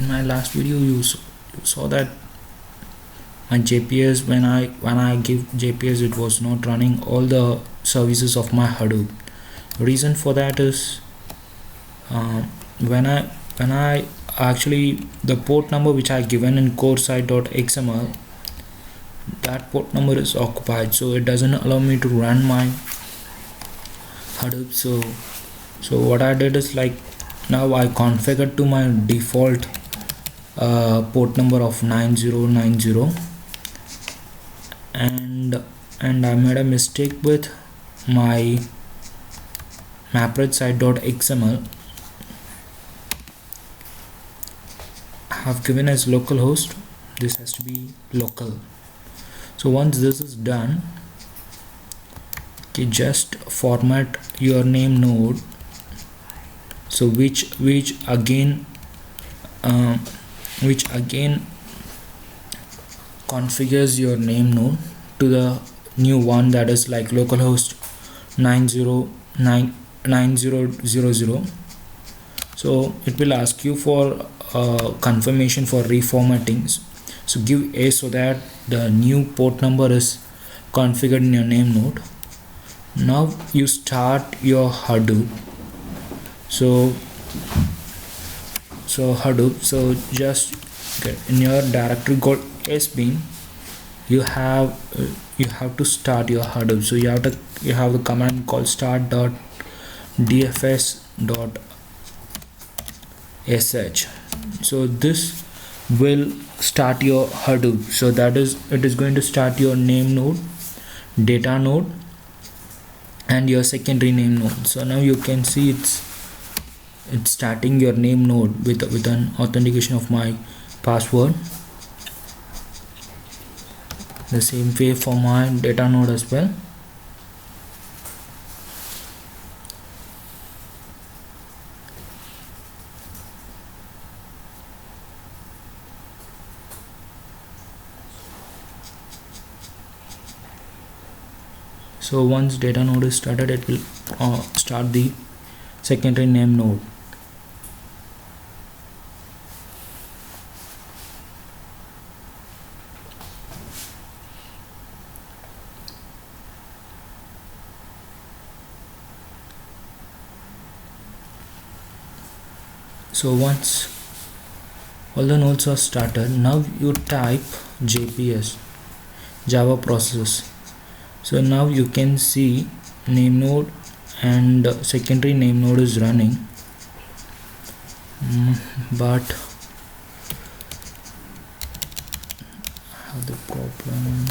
in my last video you saw that my JPS, when I give JPS, it was not running all the services of my Hadoop. The reason for that is when I actually, the port number which I given in core site.xml, that port number is occupied, so it doesn't allow me to run my Hadoop. So what I did is, like, now I configured to my default port number of 9090, and I made a mistake with my mapred I have given as localhost. This has to be local. So once this is done, okay, just format your name node, so which again configures your name node to the new one, that is like localhost 9000. So it will ask you for confirmation for reformatting, so give a, so that the new port number is configured in your name node. Now you start your Hadoop. So Hadoop, so just get in your directory called sbean, you have to start your Hadoop. So you have the command called start.dfs.sh. so this will start your Hadoop. So that is, it is going to start your name node, data node, and your secondary name node. So now you can see it's starting your name node with an authentication of my password. The same way for my data node as well. So once data node is started, it will start the secondary name node. So once all the nodes are started, now you type JPS, Java processes. So now you can see name node and secondary name node is running, but I have the problem.